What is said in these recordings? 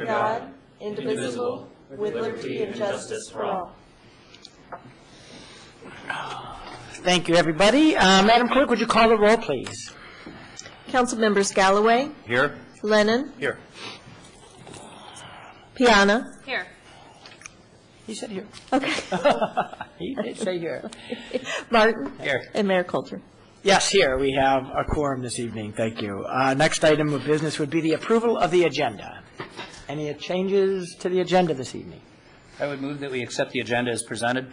under God, indivisible, with liberty and justice for all. Thank you, everybody. Madam Clerk, would you call the roll, please? Council members Galloway. Here. Lennon. Here. Piana. Here. He said here. Okay. He did say here. Martin. Here. And Mayor Coulter. Yes, here. We have a quorum this evening. Thank you. Next item of business would be the approval of the agenda. Any changes to the agenda this evening? I would move that we accept the agenda as presented.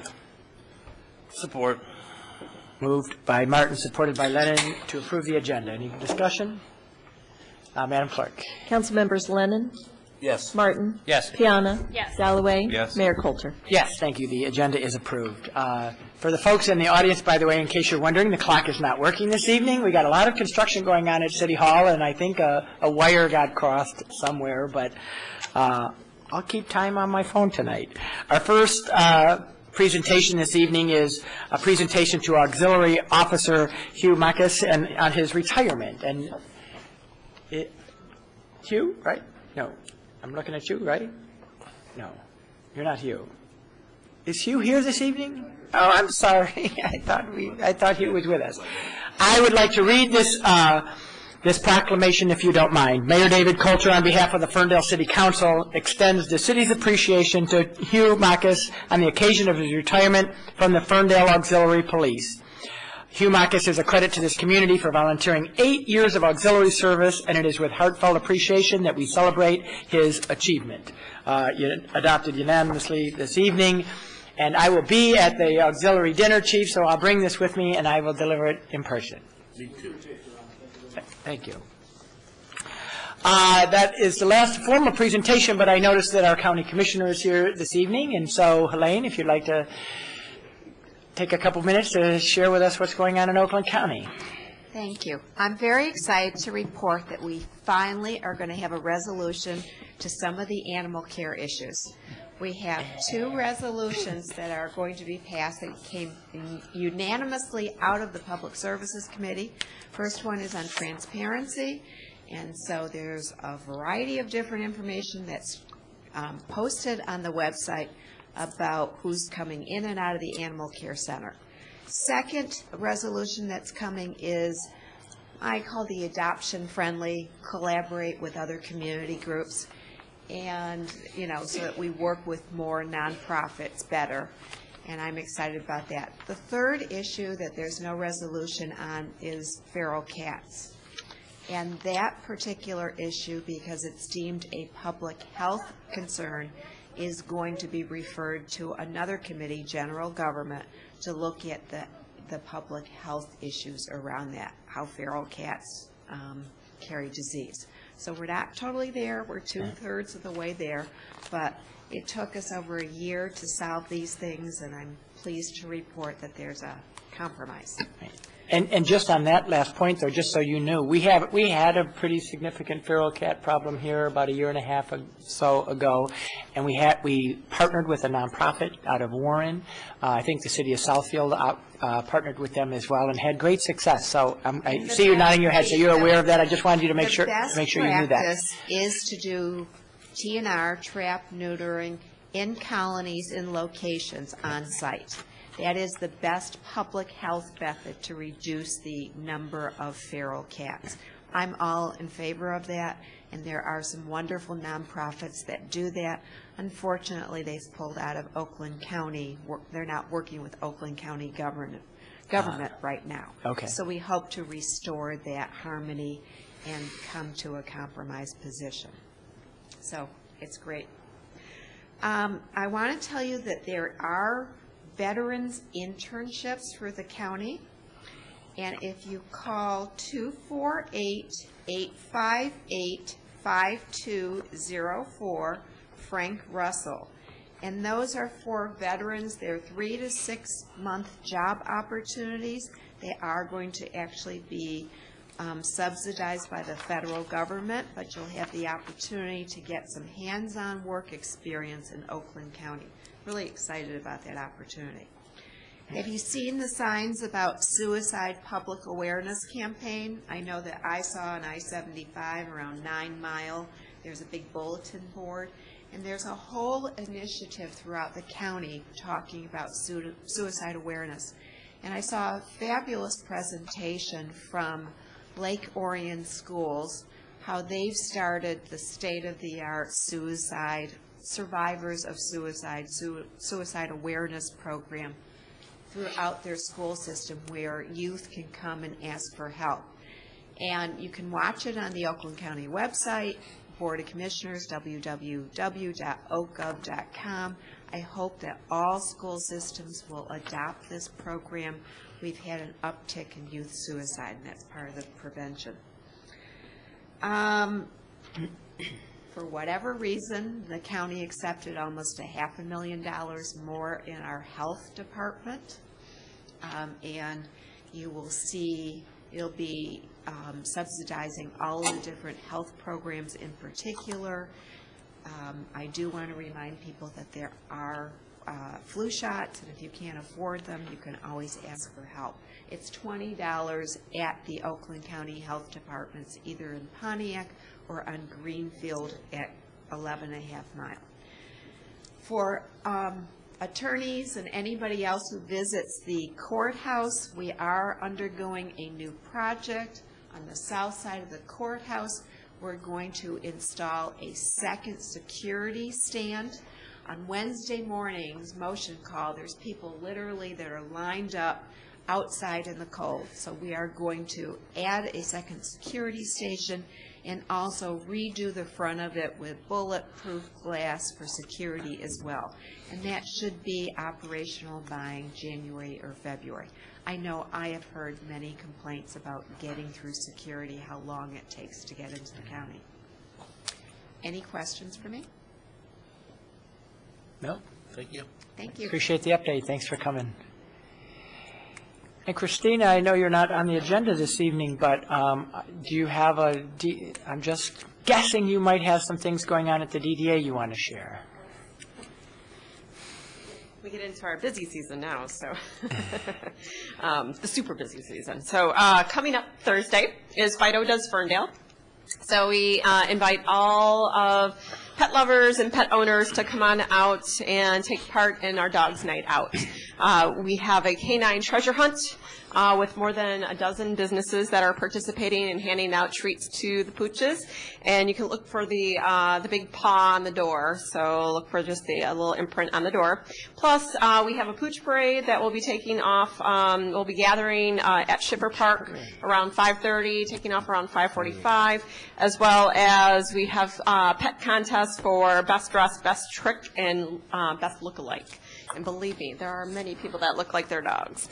Support. Moved by Martin, supported by Lennon, to approve the agenda. Any discussion? Madam Clerk. Council members Lennon. Yes. Martin. Yes. Piana. Yes. Galloway. Yes. Mayor Coulter. Yes, thank you. The agenda is approved. For the folks in the audience, by the way, in case you're wondering, the clock is not working this evening. We got a lot of construction going on at City Hall, and I think a wire got crossed somewhere, but I'll keep time on my phone tonight. Our first presentation this evening is a presentation to Auxiliary Officer Hugh Makis and on his retirement. And Hugh, right? No, I'm looking at you, right? No, you're not Hugh. Is Hugh here this evening? Oh, I'm sorry. I thought Hugh was with us. I would like to read this proclamation, if you don't mind. Mayor David Coulter, on behalf of the Ferndale City Council, extends the city's appreciation to Hugh Makis on the occasion of his retirement from the Ferndale Auxiliary Police. Hugh Makis is a credit to this community for volunteering 8 years of auxiliary service, and it is with heartfelt appreciation that we celebrate his achievement. Adopted unanimously this evening, and I will be at the auxiliary dinner, Chief, so I'll bring this with me, and I will deliver it in person. Me too. Thank you. That is the last formal presentation, but I noticed that our county commissioner is here this evening, and so, Helene, if you'd like to take a couple minutes to share with us what's going on in Oakland County. Thank you. I'm very excited to report that we finally are going to have a resolution to some of the animal care issues. We have 2 resolutions that are going to be passed that came unanimously out of the Public Services Committee. First one is on transparency, and so there's a variety of different information that's posted on the website about who's coming in and out of the Animal Care Center. Second resolution that's coming is, I call the adoption-friendly, collaborate with other community groups, and, so that we work with more nonprofits better, and I'm excited about that. The third issue that there's no resolution on is feral cats, and that particular issue, because it's deemed a public health concern, is going to be referred to another committee, General Government, to look at the public health issues around that, how feral cats carry disease. So we're not totally there. We're 2/3 of the way there, but it took us over a year to solve these things, and I'm pleased to report that there's a compromise. And just on that last point, though, just so you knew, we had a pretty significant feral cat problem here about a year and a half or so ago, and we partnered with a nonprofit out of Warren. I think the city of Southfield partnered with them as well and had great success. So I see you nodding your head, so you're aware of that. I just wanted you to make sure you knew that. The best practice is to do TNR, trap, neutering, in colonies, in locations on site. That is the best public health method to reduce the number of feral cats. I'm all in favor of that, and there are some wonderful nonprofits that do that. Unfortunately, they've pulled out of Oakland County. They're not working with Oakland County government right now. Okay. So we hope to restore that harmony and come to a compromise position. So it's great. I want to tell you that there are veterans internships for the county, and if you call 248-858-5204, Frank Russell, and those are for veterans. They're 3 to 6 month job opportunities. They are going to actually be subsidized by the federal government, but you'll have the opportunity to get some hands-on work experience in Oakland County. Really excited about that opportunity. Have you seen the signs about suicide public awareness campaign? I know that I saw on I-75 around 9 Mile, There's a big bulletin board, and there's a whole initiative throughout the county talking about suicide awareness. And I saw a fabulous presentation from Lake Orion Schools, how they've started the state-of-the-art survivors of suicide awareness program throughout their school system, where youth can come and ask for help. And you can watch it on the Oakland County website, Board of Commissioners, www.oakgov.com. I hope that all school systems will adopt this program. We've had an uptick in youth suicide, and that's part of the prevention. For whatever reason, the county accepted almost $500,000 more in our health department. And you will see it'll be subsidizing all of the different health programs in particular. I do want to remind people that there are flu shots, and if you can't afford them, you can always ask for help. It's $20 at the Oakland County Health Departments, either in Pontiac or on Greenfield at 11.5 Mile. For attorneys and anybody else who visits the courthouse, we are undergoing a new project. On the south side of the courthouse, we're going to install a second security stand. On Wednesday mornings, motion call, there's people literally that are lined up outside in the cold. So we are going to add a second security station and also redo the front of it with bulletproof glass for security as well. And that should be operational by January or February. I know I have heard many complaints about getting through security, how long it takes to get into the county. Any questions for me? No? Thank you. Thank you. Appreciate the update. Thanks for coming. And Christina, I know you're not on the agenda this evening, but do you have I'm just guessing you might have some things going on at the DDA you want to share. We get into our busy season now, so the super busy season. So coming up Thursday is Fido Does Ferndale. So we invite all of pet lovers and pet owners to come on out and take part in our Dogs Night Out. We have a canine treasure hunt with more than a dozen businesses that are participating and handing out treats to the pooches. And you can look for the big paw on the door. So look for just a little imprint on the door. Plus, we have a pooch parade that will be taking off. We'll be gathering at Schiffer Park around 5:30, taking off around 5:45, as well as we have pet contests for best dressed, best trick, and best look-alike. And believe me, there are many people that look like their dogs.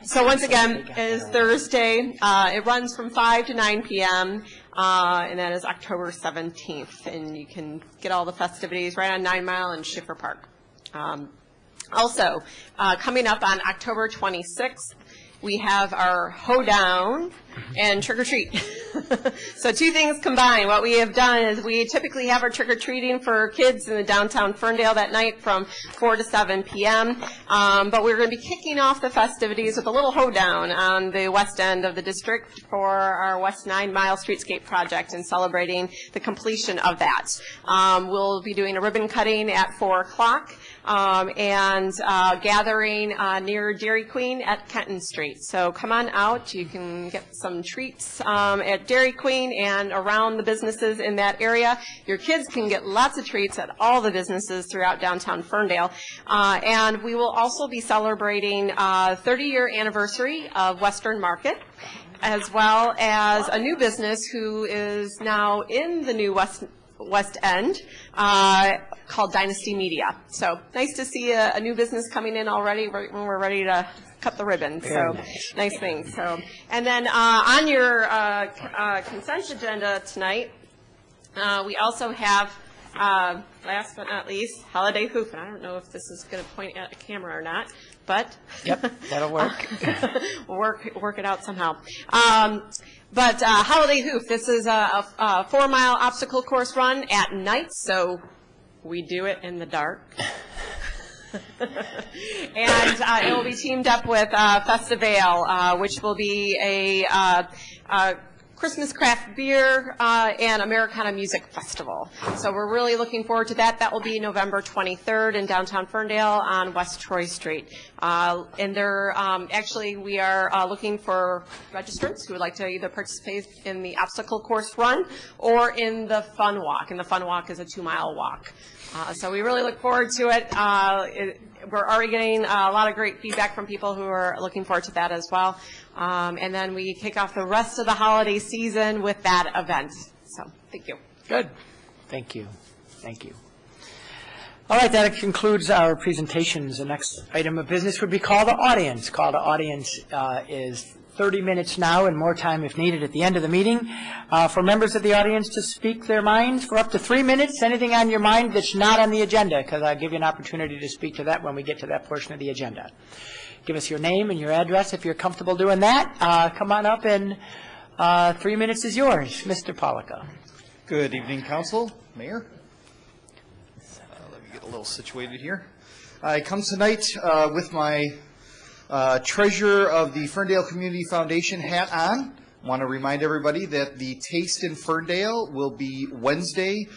So once again, it is Thursday. It runs from 5 to 9 p.m., and that is October 17th. And you can get all the festivities right on 9 Mile and Schiffer Park. Also, coming up on October 26th, we have our hoedown and trick-or-treat. So two things combined. What we have done is we typically have our trick-or-treating for kids in the downtown Ferndale that night from 4 to 7 p.m. But we're going to be kicking off the festivities with a little hoedown on the west end of the district for our West 9 Mile Streetscape project and celebrating the completion of that. We'll be doing a ribbon cutting at 4 o'clock. And gathering near Dairy Queen at Kenton Street. So come on out. You can get some treats at Dairy Queen and around the businesses in that area. Your kids can get lots of treats at all the businesses throughout downtown Ferndale. And we will also be celebrating 30-year anniversary of Western Market, as well as a new business who is now in the new West End, called Dynasty Media. So nice to see a new business coming in already right when we're ready to cut the ribbon. So nice thing. So, and then on your consent agenda tonight, we also have, last but not least, Holiday Hoop. And I don't know if this is going to point at a camera or not, but Yep, that'll work. we'll work it out somehow. But Holiday Hoop, this is a 4-mile obstacle course run at night, so we do it in the dark. And it will be teamed up with Festival, which will be a Christmas craft beer, and Americana Music Festival. So we're really looking forward to that. That will be November 23rd in downtown Ferndale on West Troy Street. And they're, actually, we are looking for registrants who would like to either participate in the obstacle course run or in the fun walk. And the fun walk is a 2-mile walk. So we really look forward to it. We're already getting a lot of great feedback from people who are looking forward to that as well. And then we kick off the rest of the holiday season with that event. So thank you. Good. Thank you. Thank you. All right, that concludes our presentations. The next item of business would be call to audience. Call to audience is 30 minutes now and more time if needed at the end of the meeting. For members of the audience to speak their minds for up to 3 minutes, anything on your mind that's not on the agenda, because I'll give you an opportunity to speak to that when we get to that portion of the agenda. Give us your name and your address if you're comfortable doing that. Come on up, and 3 minutes is yours. Mr. Pollica. Good evening, Council, Mayor. Let me get a little situated here. I come tonight with my treasurer of the Ferndale Community Foundation hat on. I want to remind everybody that the Taste in Ferndale will be Wednesday,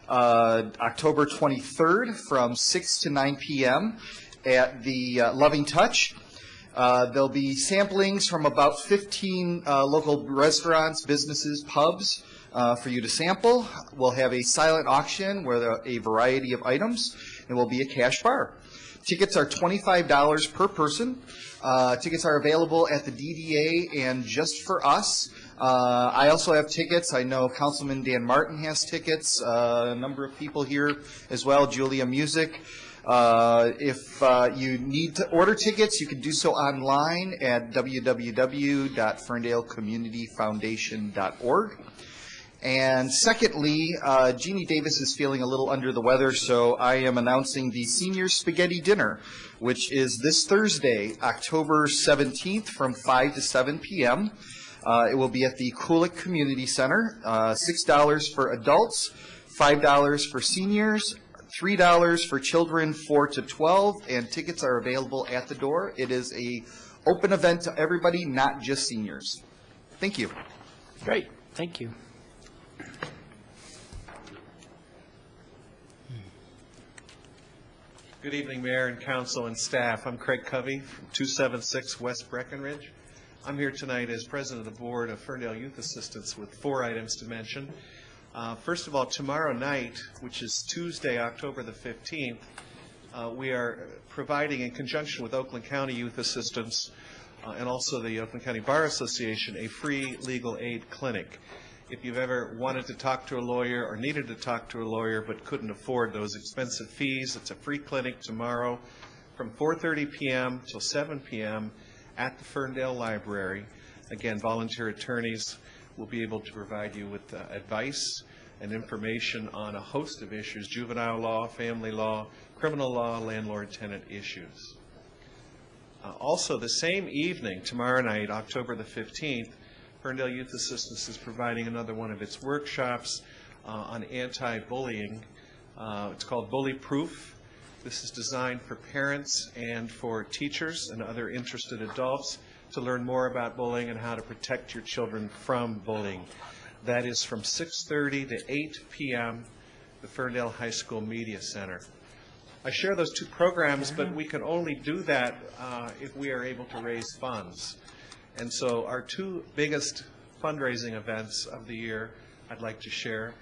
October 23rd from 6 to 9 p.m. at the Loving Touch. There'll be samplings from about 15 local restaurants, businesses, pubs for you to sample. We'll have a silent auction with a variety of items, and will be a cash bar. Tickets are $25 per person. Tickets are available at the DDA and Just for Us. I also have tickets. I know Councilman Dan Martin has tickets. A number of people here as well, Julia Music. If you need to order tickets, you can do so online at www.ferndaleCommunityFoundation.org. And secondly, Jeannie Davis is feeling a little under the weather, so I am announcing the Senior Spaghetti Dinner, which is this Thursday, October 17th from 5 to 7 p.m. It will be at the Kulik Community Center. $6 for adults, $5 for seniors, $3 for children 4 to 12, and tickets are available at the door. It is a open event to everybody, not just seniors. Thank you. Great. Thank you. Good evening, Mayor and Council and staff. I'm Craig Covey from 276 West Breckenridge. I'm here tonight as President of the Board of Ferndale Youth Assistance with 4 items to mention. First of all, tomorrow night, which is Tuesday, October the 15th, we are providing, in conjunction with Oakland County Youth Assistance and also the Oakland County Bar Association, a free legal aid clinic. If you've ever wanted to talk to a lawyer or needed to talk to a lawyer but couldn't afford those expensive fees, it's a free clinic tomorrow from 4:30 p.m. till 7 p.m. at the Ferndale Library. Again, volunteer attorneys will be able to provide you with advice and information on a host of issues: juvenile law, family law, criminal law, landlord-tenant issues. Also, the same evening, tomorrow night, October the 15th, Ferndale Youth Assistance is providing another one of its workshops on anti-bullying. It's called Bully Proof. This is designed for parents and for teachers and other interested adults to learn more about bullying and how to protect your children from bullying. That is from 6:30 to 8 p.m., the Ferndale High School Media Center. I share those 2 programs, but we can only do that if we are able to raise funds. And so our 2 biggest fundraising events of the year I'd like to share.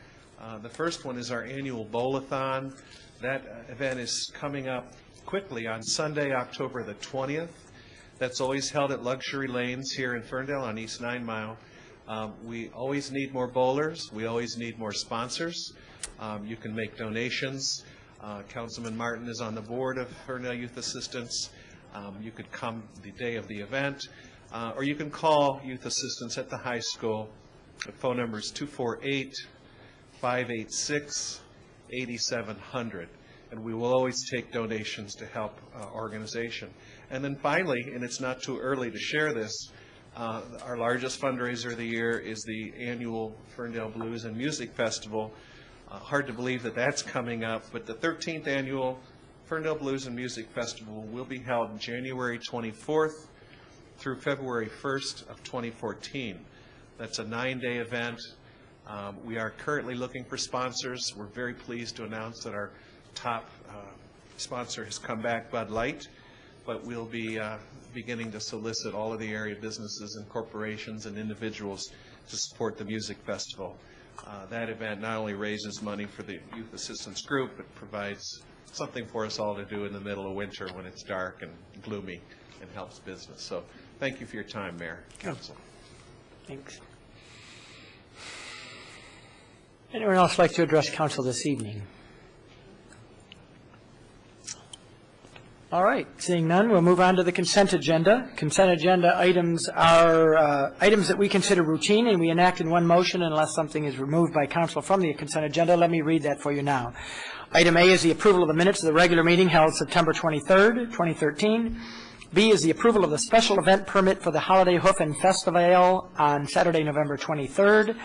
The first one is our annual Bowl-a-thon. That event is coming up quickly on Sunday, October the 20th. That's always held at Luxury Lanes here in Ferndale on East 9 Mile. We always need more bowlers. We always need more sponsors. You can make donations. Councilman Martin is on the board of Ferndale Youth Assistance. You could come the day of the event. Or you can call Youth Assistance at the high school. The phone number is 248-586-8700. And we will always take donations to help organization. And then finally, and it's not too early to share this, our largest fundraiser of the year is the annual Ferndale Blues and Music Festival. Hard to believe that that's coming up, but the 13th annual Ferndale Blues and Music Festival will be held January 24th through February 1st of 2014. That's a 9-day event. We are currently looking for sponsors. We're very pleased to announce that our top sponsor has come back, Bud Light, but we'll be beginning to solicit all of the area businesses and corporations and individuals to support the music festival. That event not only raises money for the Youth Assistance Group, but provides something for us all to do in the middle of winter when it's dark and gloomy, and helps business. So thank you for your time, Mayor, Council. Thanks. Anyone else like to address council this evening? All right, seeing none, we'll move on to the consent agenda. Consent agenda items are items that we consider routine and we enact in one motion unless something is removed by council from the consent agenda. Let me read that for you now. Item A is the approval of the minutes of the regular meeting held September 23rd, 2013. B is the approval of the special event permit for the Holiday Hoof and Festival on Saturday, November 23rd,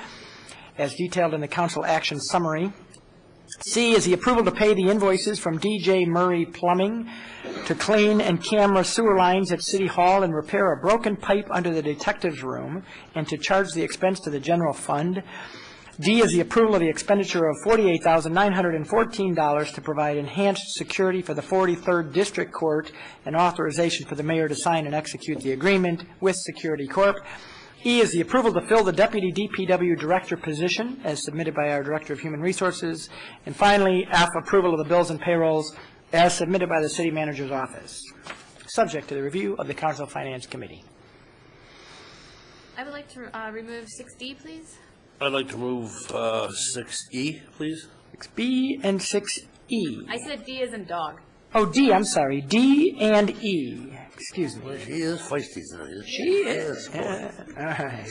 as detailed in the council action summary. C is the approval to pay the invoices from DJ Murray Plumbing to clean and camera sewer lines at City Hall and repair a broken pipe under the detective's room and to charge the expense to the general fund. D is the approval of the expenditure of $48,914 to provide enhanced security for the 43rd District Court and authorization for the mayor to sign and execute the agreement with Security Corp. E is the approval to fill the Deputy DPW Director position as submitted by our Director of Human Resources. And finally, F, approval of the bills and payrolls as submitted by the City Manager's Office, subject to the review of the Council Finance Committee. I would like to remove 6D, please. I'd like to move 6E, please. 6B and 6E. I said D as in dog. Oh, D, I'm sorry. D and E. Excuse me. She is feisty tonight. She is. All right.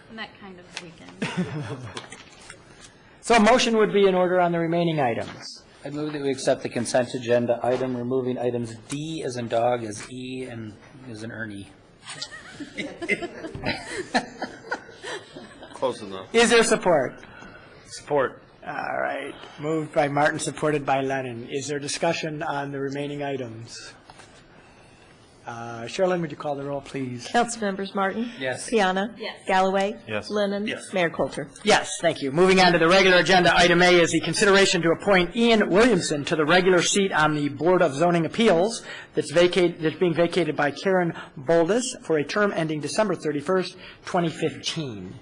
On that kind of weekend. So a motion would be in order on the remaining items. I move that we accept the consent agenda item, removing items D as in dog, as E, and as in Ernie. Close enough. Is there support? Support. All right. Moved by Martin, supported by Lennon. Is there discussion on the remaining items? Sherilyn, would you call the roll, please? Councilmembers Martin? Yes. Piana? Yes. Galloway? Yes. Lennon? Yes. Mayor Coulter? Yes, thank you. Moving on to the regular agenda, item A is the consideration to appoint Ian Williamson to the regular seat on the Board of Zoning Appeals that's being vacated by Karen Boldus for a term ending December 31st, 2015.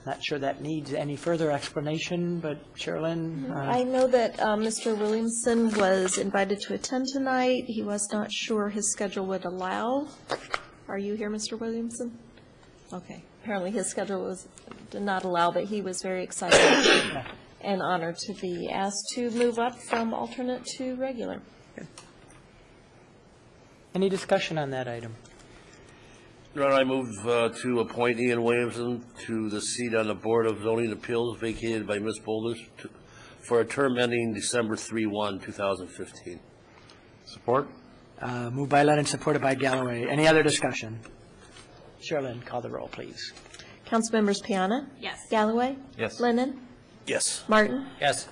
Not sure that needs any further explanation, but Sherilyn? I know that Mr. Williamson was invited to attend tonight. He was not sure his schedule would allow. Are you here, Mr. Williamson? Okay. Apparently his schedule did not allow, but he was very excited and honored to be asked to move up from alternate to regular. Any discussion on that item? Your Honor, I move to appoint Ian Williamson to the seat on the Board of Zoning Appeals vacated by Ms. Boulders for a term ending December 3/1/2015. Support? Moved by Lennon, supported by Galloway. Any other discussion? Sherilyn, call the roll, please. Councilmembers Piana? Yes. Galloway? Yes. Lennon? Yes. Martin? Yes.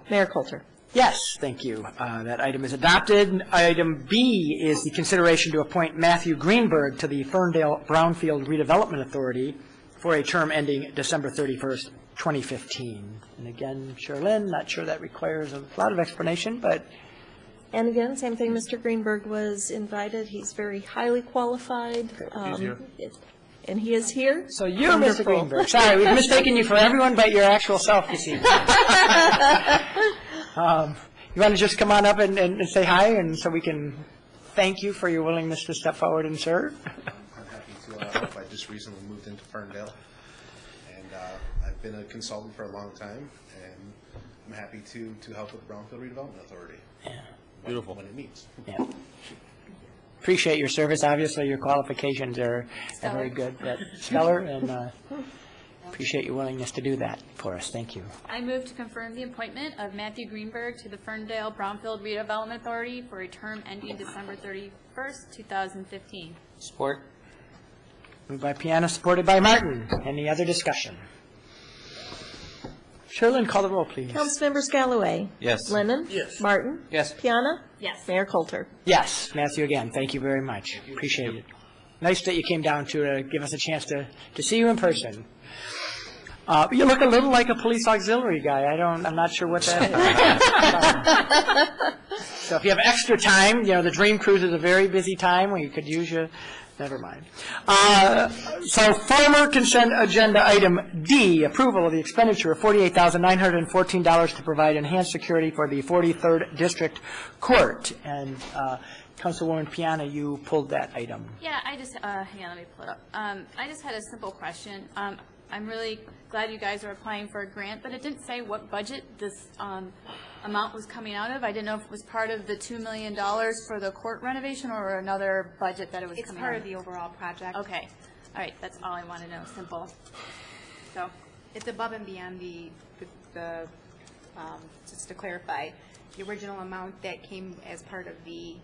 Mayor Coulter? Yes, thank you. That item is adopted. Item B is the consideration to appoint Matthew Greenberg to the Ferndale Brownfield Redevelopment Authority for a term ending December 31st, 2015. And again, Sherilyn, not sure that requires a lot of explanation, but... And again, same thing, Mr. Greenberg was invited. He's very highly qualified. And he is here. So you're Mr. Wonderful. Greenberg. Sorry, we've mistaken you for everyone but your actual self this evening. You want to just come on up and say hi, and so we can thank you for your willingness to step forward and serve? I'm happy to help. I just recently moved into Ferndale, and I've been a consultant for a long time, and I'm happy to help with the Brownfield Redevelopment Authority. Yeah. Beautiful. When it meets. Yeah. Appreciate your service. Obviously, your qualifications are very good, stellar, and appreciate your willingness to do that for us. Thank you. I move to confirm the appointment of Matthew Greenberg to the Ferndale Brownfield Redevelopment Authority for a term ending December 31st, 2015. Support? Moved by Piana, supported by Martin. Any other discussion? Sherilyn, call the roll, please. Councilmembers Galloway? Yes. Lennon? Yes. Martin? Yes. Piana? Yes. Mayor Coulter? Yes, Matthew again. Thank you very much. Appreciate it. Nice that you came down to give us a chance to see you in person. You look a little like a police auxiliary guy. I'm not sure what that is. So if you have extra time, the Dream Cruise is a very busy time when you could use you. Never mind. So former consent agenda item D, approval of the expenditure of $48,914 to provide enhanced security for the 43rd District Court. And Councilwoman Piana, you pulled that item. Yeah, I just, hang on, let me pull it up. I just had a simple question. I'm really glad you guys are applying for a grant, but it didn't say what budget this amount was coming out of. I didn't know if it was part of the $2 million for the court renovation or another budget that it was coming out of. It's part of the overall project. Okay. All right, that's all I want to know, simple. So, It's above and beyond just to clarify, the original amount that came as part of the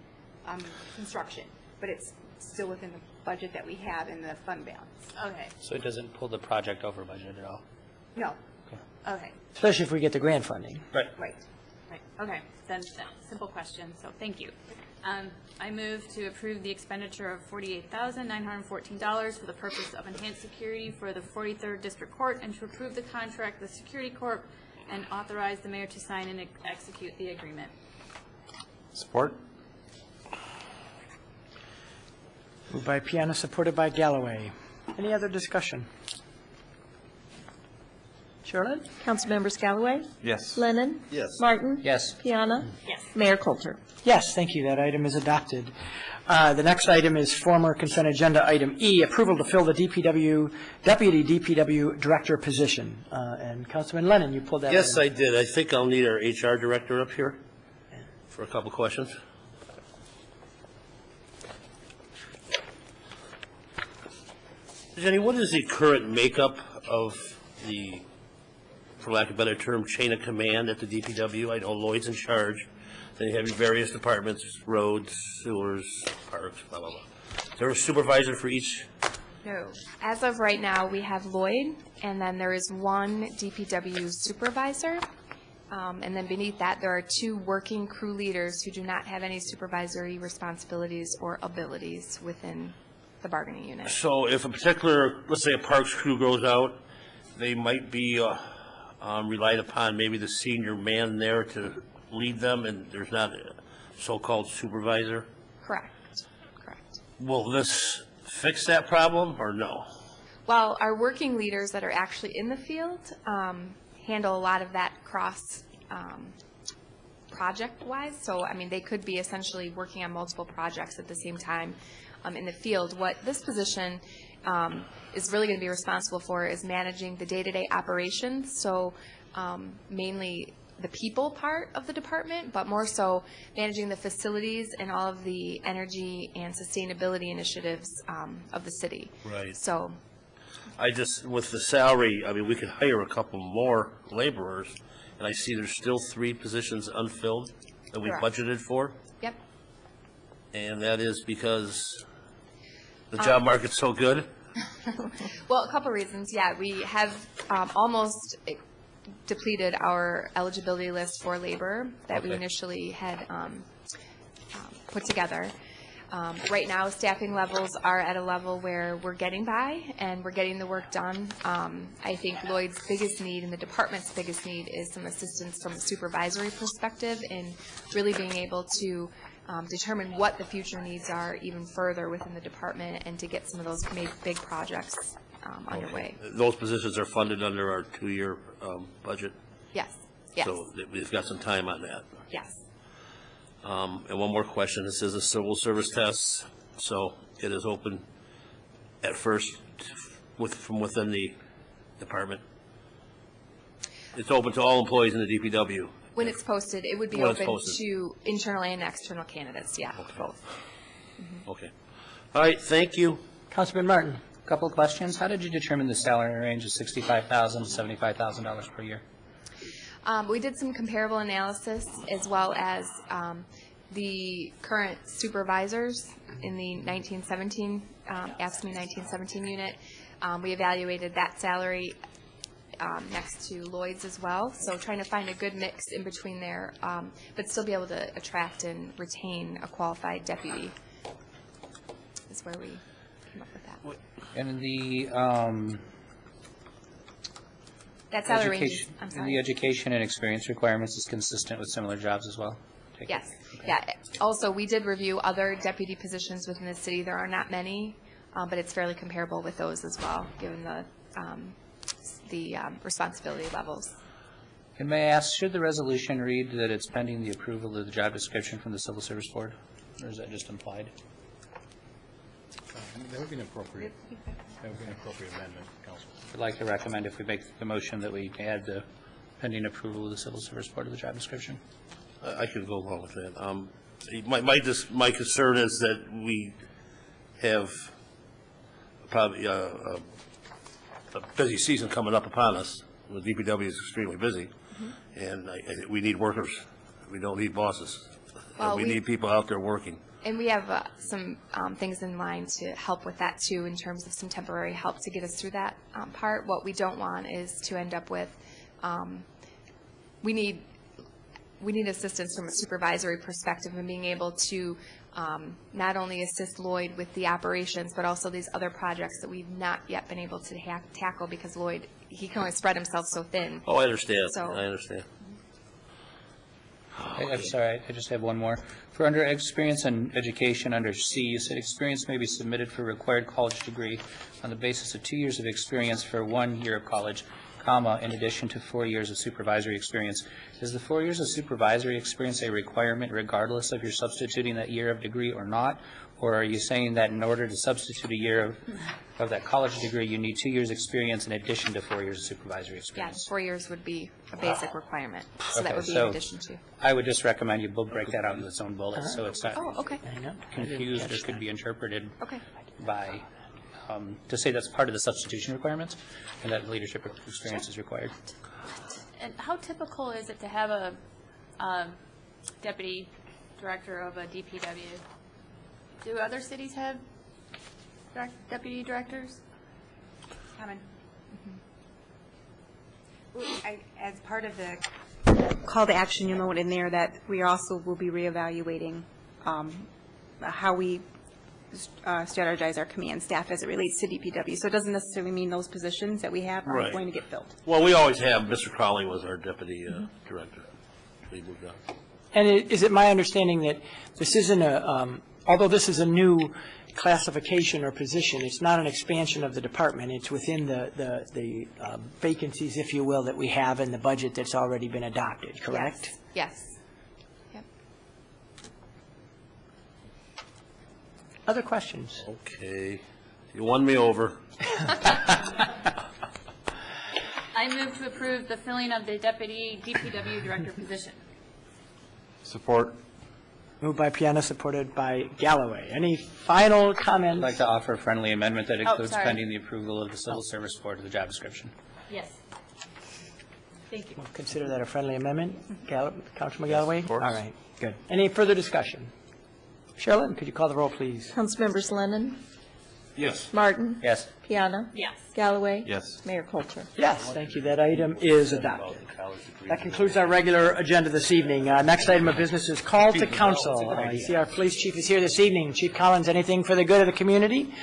construction, but it's still within the budget that we have in the fund balance. okay, So it doesn't pull the project over budget at all? No, okay, Especially if we get the grant funding. Right. right. right, okay. Then, simple question, so thank you. I move to approve the expenditure of $48,914 for the purpose of enhanced security for the 43rd District Court and to approve the contract with Security Corp and authorize the mayor to sign and execute the agreement. Support? Moved by Piana, supported by Galloway. Any other discussion? Charlotte? Councilmembers Galloway? Yes. Lennon? Yes. Martin? Yes. Piana? Yes. Mayor Coulter? Yes, thank you. That item is adopted. The next item is former consent agenda item E, approval to fill the Deputy DPW Director position. And Councilman Lennon, you pulled that. Yes, item. I did. I think I'll need our HR director up here for a couple questions. Jenny, what is the current makeup of the, for lack of a better term, chain of command at the DPW? I know Lloyd's in charge. Then you have your various departments, roads, sewers, parks, blah, blah, blah. Is there a supervisor for each? No. As of right now, we have Lloyd, and then there is one DPW supervisor. And then beneath that, there are two working crew leaders who do not have any supervisory responsibilities or abilities within the bargaining unit. So if a particular, let's say a parks crew goes out, they might be relied upon maybe the senior man there to lead them, and there's not a so-called supervisor? Correct. Correct. Will this fix that problem, or no? Well, our working leaders that are actually in the field handle a lot of that cross project-wise. So, I mean, they could be essentially working on multiple projects at the same time in the field. What this position is really going to be responsible for is managing the day-to-day operations. So, mainly the people part of the department, but more so managing the facilities and all of the energy and sustainability initiatives of the city. Right. So, I just, with the salary, I mean, we could hire a couple more laborers, and I see there's still 3 positions unfilled that we Correct. budgeted for, yep. and that is because the job market's so good? Well, a couple reasons. Yeah, we have almost depleted our eligibility list for labor that we Okay. initially had put together. Right now, staffing levels are at a level where we're getting by and we're getting the work done. I think Lloyd's biggest need and the department's biggest need is some assistance from a supervisory perspective in really being able to determine what the future needs are even further within the department and to get some of those big projects underway. Those positions are funded under our 2-year budget? Yes, yes, So we've got some time on that. yes. And one more question. This is a civil service test, so it is open at first from within the department. It's open to all employees in the DPW. When it's posted, it would be When it's open posted. to internal and external candidates, yeah, both. Okay. All right, thank you. Councilman Martin? Couple of questions. How did you determine the salary range of $65,000 to $75,000 per year? We did some comparable analysis as well as the current supervisors in the 1917, AFSCME 1917 unit. We evaluated that salary next to Lloyd's as well, so trying to find a good mix in between there, but still be able to attract and retain a qualified deputy is where we And the That salary range, education, I'm and sorry. the education and experience requirements is consistent with similar jobs as well? Take it. Yes, yeah. Also, we did review other deputy positions within the city. There are not many, but it's fairly comparable with those as well, given the responsibility levels. And may I ask, should the resolution read that it's pending the approval of the job description from the Civil Service Board? Or is that just implied? That would be an appropriate amendment, Council. I'd like to recommend if we make the motion that we add the pending approval of the Civil Service Board to the job description. I could go along with that. My concern is that we have probably a busy season coming up upon us. The DPW is extremely busy, and we need workers. We don't need bosses. Well, we need people out there working. And we have some things in line to help with that, too, in terms of some temporary help to get us through that part. What we don't want is to end up with, we need assistance from a supervisory perspective and being able to not only assist Lloyd with the operations, but also these other projects that we've not yet been able to tackle because Lloyd, he can only spread himself so thin. Oh, I understand. So, I understand. I'm sorry, I just have one more. For under experience and education under C, you said experience may be submitted for required college degree on the basis of 2 years of experience for 1 year of college, comma, in addition to 4 years of supervisory experience. Is the 4 years of supervisory experience a requirement regardless of you're substituting that year of degree or not? Or are you saying that in order to substitute a year of that college degree, you need 2 years experience in addition to 4 years of supervisory yeah, experience? 4 years would be a basic requirement. So that Okay, would be so in addition to. I would just recommend you break that out into its own bullet, so it's not Oh, okay. confused or could be interpreted Okay. by, to say that's part of the substitution requirements, and that leadership experience is required. And how typical is it to have a deputy director of a DPW? Do other cities have deputy directors? Common. As part of the call to action, you'll note in there that we also will be reevaluating how we strategize our command staff as it relates to DPW. So it doesn't necessarily mean those positions that we have are Right. going to get filled. Well, we always have, Mr. Crowley was our deputy director. He moved on. And is it my understanding that this isn't although this is a new classification or position, it's not an expansion of the department. It's within the vacancies, if you will, that we have in the budget that's already been adopted, correct? Yes. Yep. Other questions? Okay. You won me over. I move to approve the filling of the deputy DPW director position. Support. Moved by Piana, supported by Galloway. Any final comments? I'd like to offer a friendly amendment that includes sorry. pending the approval of the Civil Service Board to the job description. Yes. Thank you. We'll consider that a friendly amendment. Councilman Galloway? of course. All right, good. Any further discussion? Sherilyn, could you call the roll, please? Councilmembers Lennon, Yes. Martin, Yes. Piana, Yes. Galloway. Yes. Mayor Coulter. Yes, thank you. That item is adopted. That concludes our regular agenda this evening. Next item of business is call to council. I see our police chief is here this evening. Chief Collins, anything for the good of the community?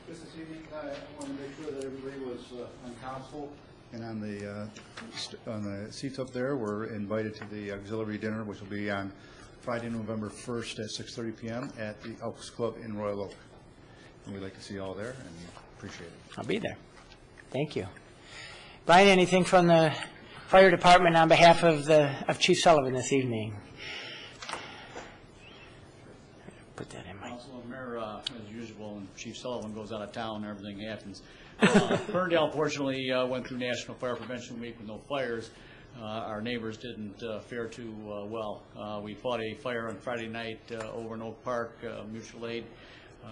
Just this evening, I want to make sure that everybody was on council and on the seats up there. We're invited to the auxiliary dinner, which will be on Friday, November 1st at 6:30 p.m. at the Elks Club in Royal Oak. And we'd like to see you all there and appreciate it. I'll be there. Thank you. Brian, anything from the fire department on behalf of Chief Sullivan this evening? Put that in my... Council and Mayor, as usual, when Chief Sullivan goes out of town, everything happens. Ferndale, unfortunately, went through National Fire Prevention Week with no fires. Our neighbors didn't fare too well. We fought a fire on Friday night over in Oak Park, mutual aid.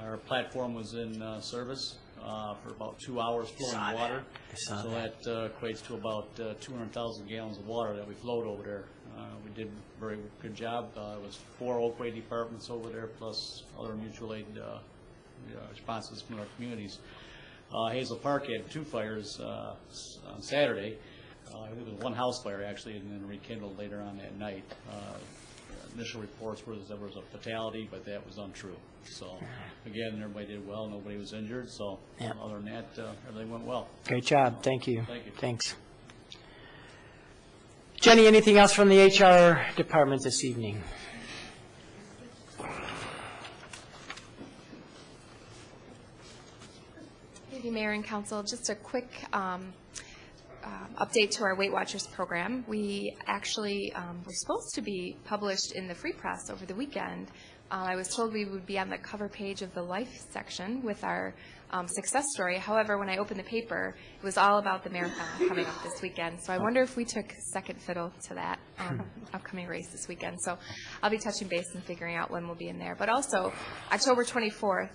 Our platform was in service for about 2 hours flowing water. So that equates to about 200,000 gallons of water that we flowed over there. We did a very good job. It was 4 Oakway departments over there, plus other mutual aid responses from our communities. Hazel Park had 2 fires on Saturday. It was one house fire, actually, and then rekindled later on that night. initial reports were that there was a fatality, but that was untrue. So, again, everybody did well, nobody was injured, so Yeah. other than that, everything went well. Great job. Thank you. Thank you. Thanks. Jenny, anything else from the HR department this evening? Thank you, Mayor and Council. Just a quick update to our Weight Watchers program. We actually were supposed to be published in the Free Press over the weekend. I was told we would be on the cover page of the Life section with our success story. However, when I opened the paper, it was all about the marathon coming up this weekend. So I wonder if we took second fiddle to that upcoming race this weekend. So I'll be touching base and figuring out when we'll be in there. But also, October 24th,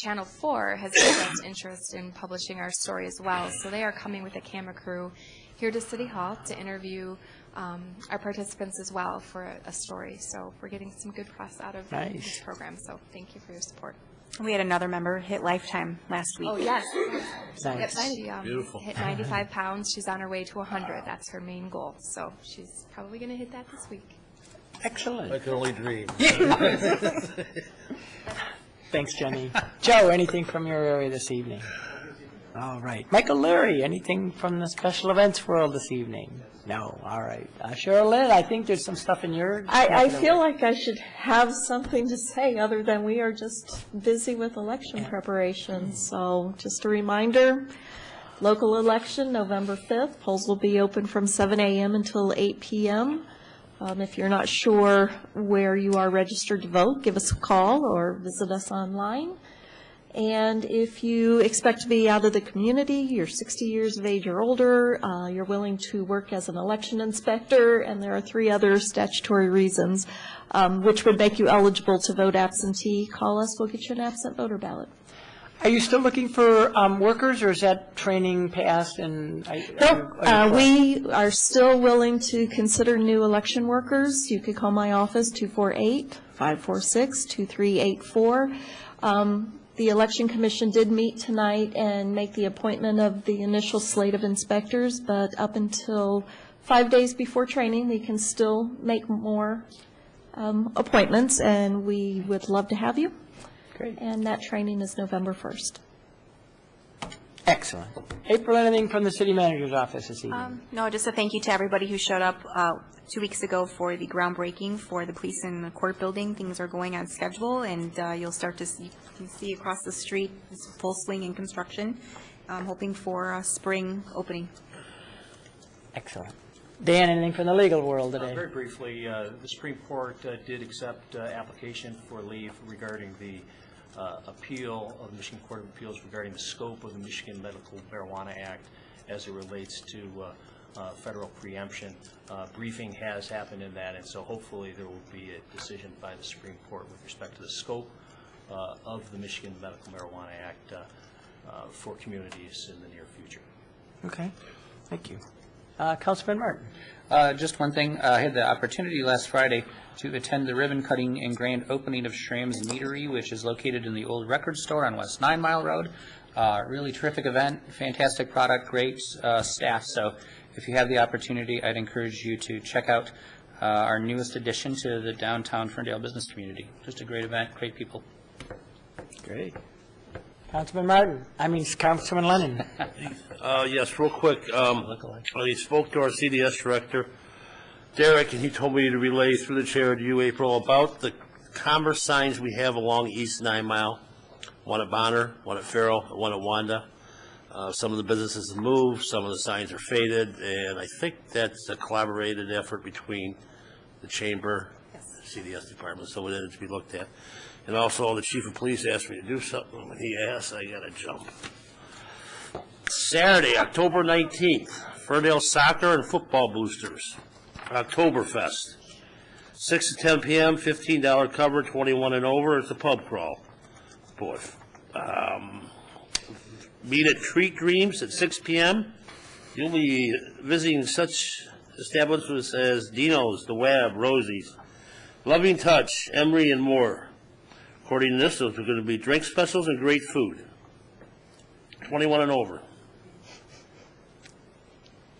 Channel 4 has expressed interest in publishing our story as well. So they are coming with a camera crew here to City Hall to interview our participants as well for a story. So we're getting some good press out of this program. So thank you for your support. We had another member hit Lifetime last week. Oh, yes. Nice. Yep, she Beautiful. hit 95 pounds. She's on her way to 100. That's her main goal. So she's probably going to hit that this week. Excellent. I can only dream. Thanks, Jenny. Joe, anything from your area this evening? All right. Michael Leary, anything from the special events world this evening? No. All right. Cheryl Lynn, I think there's some stuff in your... I feel like I should have something to say other than we are just busy with election preparations. So just a reminder, local election, November 5th. Polls will be open from 7 a.m. until 8 p.m. If you're not sure where you are registered to vote, give us a call or visit us online. And if you expect to be out of the community, you're 60 years of age or older, you're willing to work as an election inspector, and there are 3 other statutory reasons which would make you eligible to vote absentee, call us. We'll get you an absent voter ballot. Are you still looking for workers, or is that training passed? And Nope. We are still willing to consider new election workers. You could call my office, 248-546-2384. The Election Commission did meet tonight and make the appointment of the initial slate of inspectors, but up until 5 days before training, we can still make more appointments, and we would love to have you. Great. And that training is November 1st. Excellent. April, anything from the city manager's office this evening? No, just a thank you to everybody who showed up 2 weeks ago for the groundbreaking for the police and court building. Things are going on schedule, and you'll start to see, you can see across the street, it's full swing in construction. I'm hoping for a spring opening. Excellent. Dan, anything from the legal world today? Very briefly, the Supreme Court did accept application for leave regarding the appeal of the Michigan Court of Appeals regarding the scope of the Michigan Medical Marijuana Act as it relates to federal preemption. Briefing has happened in that, and so hopefully there will be a decision by the Supreme Court with respect to the scope of the Michigan Medical Marijuana Act for communities in the near future. Okay. Thank you. Councilman Martin. Just one thing. I had the opportunity last Friday to attend the ribbon cutting and grand opening of Schramm's Meadery, which is located in the old record store on West 9 Mile Road. Really terrific event, fantastic product, great staff. So if you have the opportunity, I'd encourage you to check out our newest addition to the downtown Ferndale business community. Just a great event, great people. Great. Councilman Martin. Councilman Lennon. Yes, real quick. I spoke to our CDS director, Derek, and he told me to relay through the chair to you, April, about the commerce signs we have along East 9 Mile. One at Bonner, one at Farrell, one at Wanda. Some of the businesses have moved, some of the signs are faded, and I think that's a collaborated effort between the chamber, CDS department, so it needed to be looked at. And also, the chief of police asked me to do something. When he asked, I got to jump. Saturday, October 19th, Ferndale Soccer and Football Boosters, Oktoberfest. 6 to 10 p.m., $15 cover, 21 and over. It's a pub crawl. Boy. Meet at Treat Dreams at 6 p.m. You'll be visiting such establishments as Dino's, The Wab, Rosie's, Loving Touch, Emery, and more. According to this, those are going to be drink specials and great food. 21 and over.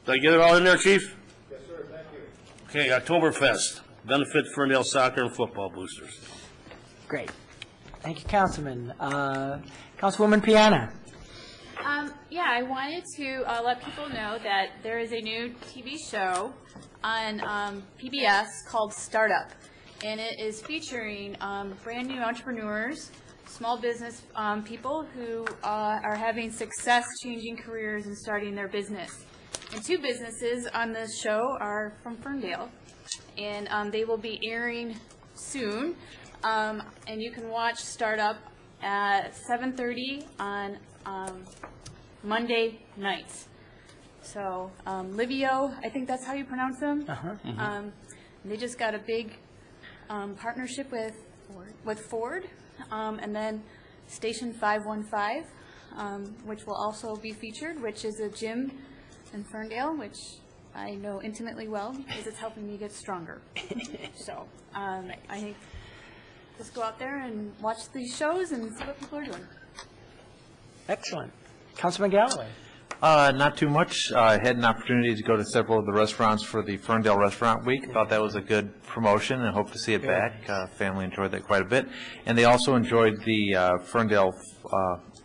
Did I get it all in there, Chief? Yes, sir. Thank you. Okay, Oktoberfest. benefit Ferndale soccer and football boosters. Great. Thank you, Councilman. Councilwoman Piana. Yeah, I wanted to let people know that there is a new TV show on PBS called Startup, and it is featuring brand new entrepreneurs, small business people who are having success changing careers and starting their business. And two businesses on this show are from Ferndale, and they will be airing soon. And you can watch Startup at 7:30 on Monday nights. So Livio, I think that's how you pronounce them. They just got a big partnership with Ford, and then Station 515, which will also be featured, which is a gym in Ferndale, which I know intimately well because it's helping me get stronger. So I think just go out there and watch these shows and see what people are doing. Excellent. Councilman Galloway. Not too much. I had an opportunity to go to several of the restaurants for the Ferndale Restaurant Week. Thought that was a good promotion and hope to see it back. Family enjoyed that quite a bit. And they also enjoyed the Ferndale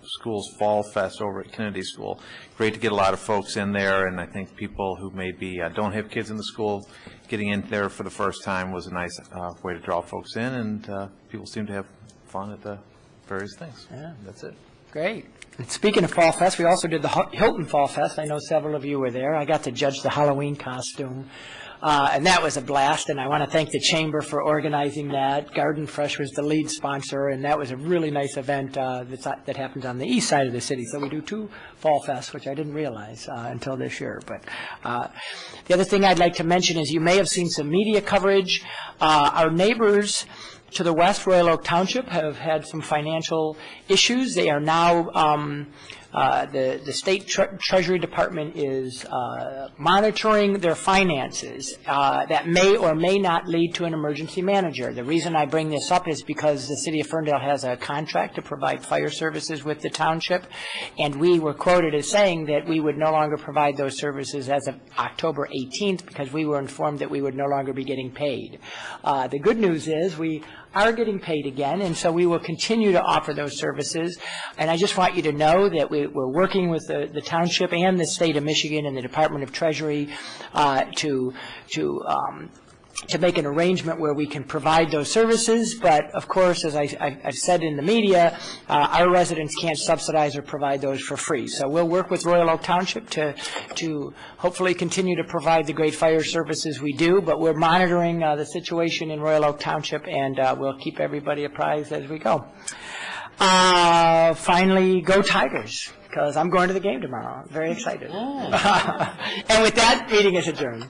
School's Fall Fest over at Kennedy School. Great to get a lot of folks in there, and I think people who maybe don't have kids in the school getting in there for the first time was a nice way to draw folks in, and people seem to have fun at the various things. Yeah. That's it. Great. And speaking of Fall Fest, we also did the Hilton Fall Fest. I know several of you were there. I got to judge the Halloween costume, and that was a blast, and I want to thank the Chamber for organizing that. Garden Fresh was the lead sponsor, and that was a really nice event that happens on the east side of the city. So we do two Fall Fests, which I didn't realize until this year. But the other thing I'd like to mention is you may have seen some media coverage. Our neighbors to the west, Royal Oak Township, have had some financial issues. They are now, the State Treasury Department is monitoring their finances. That may or may not lead to an emergency manager. The reason I bring this up is because the City of Ferndale has a contract to provide fire services with the township, and we were quoted as saying that we would no longer provide those services as of October 18th because we were informed that we would no longer be getting paid. The good news is we are getting paid again, and so we will continue to offer those services. And I just want you to know that we're working with the township and the state of Michigan and the Department of Treasury to make an arrangement where we can provide those services. But of course, as I've said in the media, our residents can't subsidize or provide those for free. So we'll work with Royal Oak Township to hopefully continue to provide the great fire services we do. But we're monitoring the situation in Royal Oak Township, and we'll keep everybody apprised as we go. Finally, go Tigers, because I'm going to the game tomorrow. I'm very excited. And with that, meeting is adjourned.